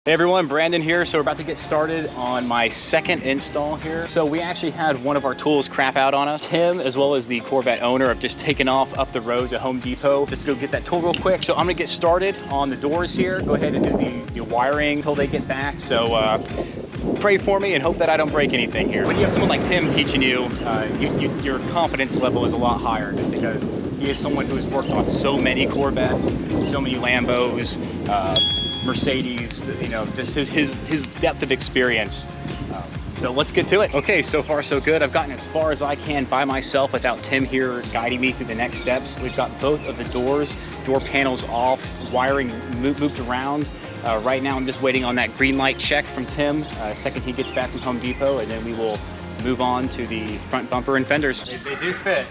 Hey everyone, Brandon here. So we're about to get started on my second install here. So we actually had one of our tools crap out on us. Tim, as well as the Corvette owner, have just taken off up the road to Home Depot just to go get that tool real quick. So I'm gonna get started on the doors here. Go ahead and do the wiring until they get back. So pray for me and hope that I don't break anything here. When you have someone like Tim teaching you, your confidence level is a lot higher just because he is someone who has worked on so many Corvettes, so many Lambos, Mercedes, you know, just his depth of experience. So let's get to it. Okay, so far so good. I've gotten as far as I can by myself without Tim here guiding me through the next steps. We've got both of the door panels off, wiring moved around. Right now I'm just waiting on that green light check from Tim, second he gets back from Home Depot, and then we will move on to the front bumper and fenders. They do fit.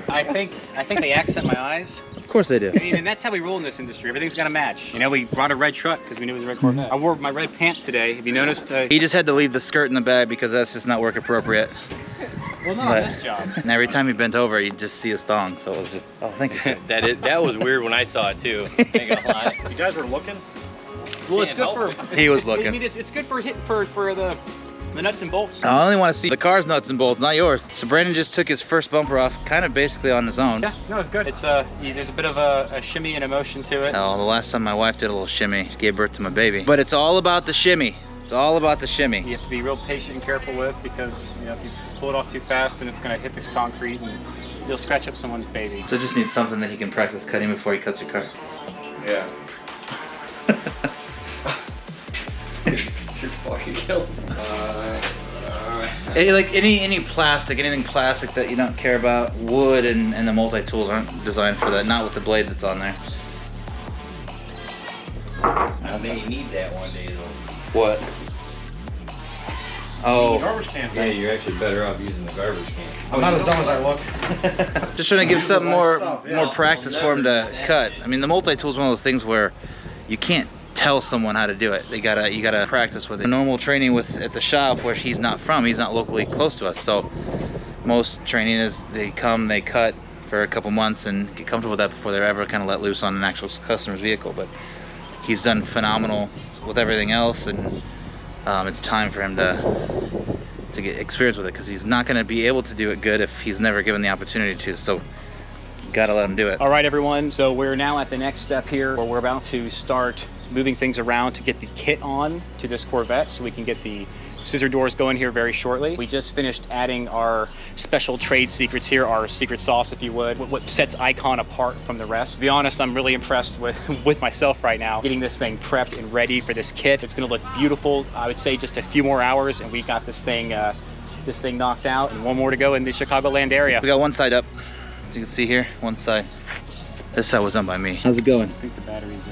I think they accent my eyes. Of course they do. I mean, and that's how we roll in this industry. Everything's got to match. You know, we brought a red truck because we knew it was a red Corvette. I wore my red pants today. Have you noticed? He just had to leave the skirt in the bag because that's just not work appropriate. Well, not on this job. And every time he bent over, you'd just see his thong. So it was just, oh, thank you, sir. that was weird when I saw it too. Ain't gonna lie. You guys were looking? Well, it's good for. He was looking. I mean, it's good for the nuts and bolts. I only want to see the car's nuts and bolts, not yours. So Brandon just took his first bumper off, kind of basically on his own. Yeah, no, it's good. It's there's a bit of a shimmy and a motion to it. Oh, the last time my wife did a little shimmy, she gave birth to my baby. But it's all about the shimmy. It's all about the shimmy. You have to be real patient and careful with because, you know, if you pull it off too fast, then it's gonna hit this concrete and you'll scratch up someone's baby. So just needs something that he can practice cutting before he cuts your car. Yeah. You're fucking killed. Like any plastic, anything plastic that you don't care about, wood and the multi-tools aren't designed for that, not with the blade that's on there. I think you need that one day though. What? Oh. Garbage can. Yeah, you're actually better off using the garbage can. I'm not as dumb as I look. Just trying to give something more Yeah. practice for him to cut. I mean, the multi-tool is one of those things where you can't tell someone how to do it. You gotta practice with it. Normal training at the shop where he's not from, he's not locally close to us. So most training is they come, they cut for a couple months and get comfortable with that before they're ever kind of let loose on an actual customer's vehicle. But he's done phenomenal with everything else, and it's time for him to get experience with it because he's not going to be able to do it good if he's never given the opportunity to. So gotta let him do it. All right, everyone. So we're now at the next step here where we're about to start moving things around to get the kit on to this Corvette so we can get the scissor doors going here very shortly. We just finished adding our special trade secrets here, our secret sauce, if you would, what sets Eikon apart from the rest. To be honest, I'm really impressed with myself right now, getting this thing prepped and ready for this kit. It's gonna look beautiful. I would say just a few more hours and we got this thing knocked out, and one more to go in the Chicagoland area. We got one side up, as you can see here, one side. This side was done by me. How's it going? I think the battery's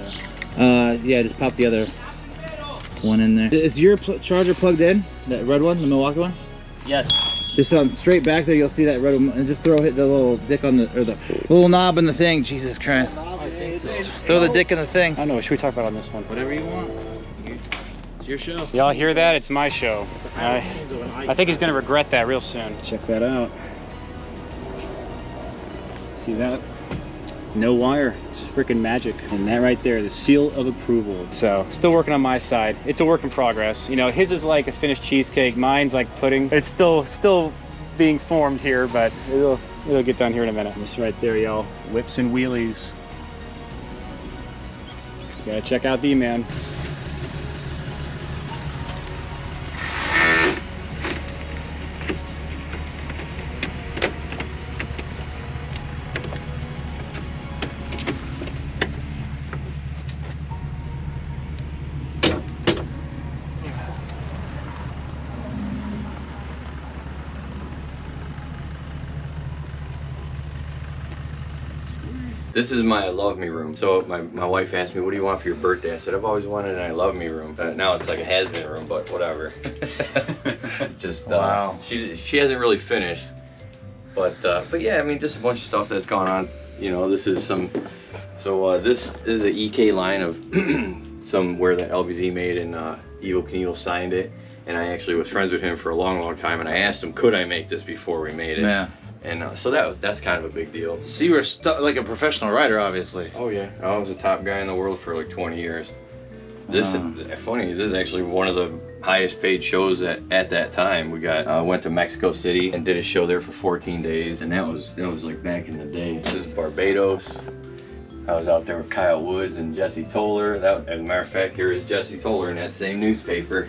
Yeah, just pop the other one in there. Is your charger plugged in? That red one, the Milwaukee one? yes. Just on straight back there, you'll see that red one, and just hit the little dick on the little knob in the thing. Jesus Christ! Just throw the dick in the thing. I don't know. What should we talk about on this one? Whatever you want. It's your show. Y'all hear that? It's my show. I think he's gonna regret that real soon. Check that out. See that? No wire. It's freaking magic. And that right there, the seal of approval. So, still working on my side. It's a work in progress. You know, his is like a finished cheesecake. Mine's like pudding. It's still being formed here, but it'll get done here in a minute. This right there, y'all. Whips and wheelies. You gotta check out D-Man. This is my I love me room. So my wife asked me, what do you want for your birthday? I said, I've always wanted an I love me room. Now it's like a has-been room, but whatever. Just, wow. She hasn't really finished. But yeah, I mean, just a bunch of stuff that's gone on. You know, this is some, so this is an EK line of somewhere that LBZ made, and Evo Knievel signed it. And I actually was friends with him for a long, long time, and I asked him, could I make this before we made it? Yeah. And so that's kind of a big deal. So you were like a professional rider, obviously. Oh yeah, I was a top guy in the world for like 20 years. This is funny. This is actually one of the highest paid shows at that time. We got went to Mexico City and did a show there for 14 days, and that was like back in the day. This is Barbados. I was out there with Kyle Woods and Jesse Toller. As a matter of fact, here is Jesse Toller in that same newspaper,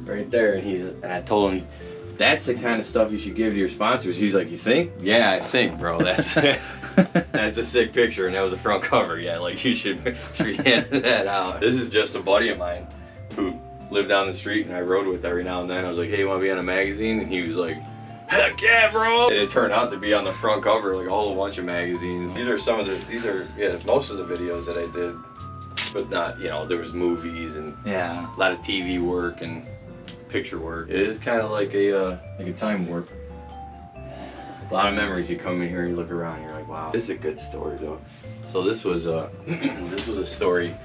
right there. And I told him, that's the kind of stuff you should give to your sponsors. He's like, you think? Yeah, I think, bro. That's that's a sick picture, and that was the front cover. Yeah, like you should hand that out. This is just a buddy of mine who lived down the street, and I rode with every now and then. I was like, hey, you want to be on a magazine? And he was like, heck yeah, bro! And it turned out to be on the front cover, like a whole bunch of magazines. These are most of the videos that I did, but not, there was movies and a lot of TV work and picture work. It is kind of like a time warp. A lot of memories. You come in here, you look around, you're like, wow, this is a good story though. So this was a story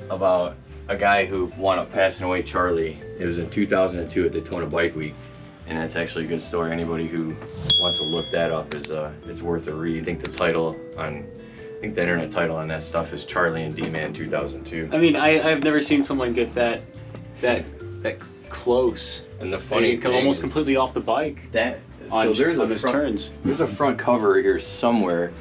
about a guy who wound up passing away, Charlie. It was in 2002 at Daytona Bike Week, and that's actually a good story. Anybody who wants to look that up it's worth a read. I think the internet title on that stuff is Charlie and D-Man 2002. I mean, I've never seen someone get that close. And the funny thing almost is completely off the bike. On his turns. There's a front cover here somewhere,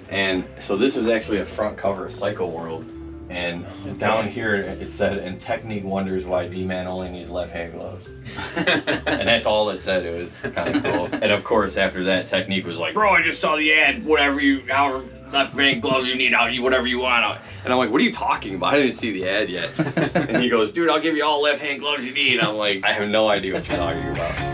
and so this was actually a front cover of Cycle World, and down here it said, "And Technique wonders why D-Man only needs left-hand gloves," and that's all it said. It was kind of cool. And of course, after that, Technique was like, "Bro, I just saw the ad. However left-hand gloves you need, whatever you want." And I'm like, "What are you talking about? I didn't see the ad yet." And he goes, "Dude, I'll give you all left-hand gloves you need." I'm like, "I have no idea what you're talking about."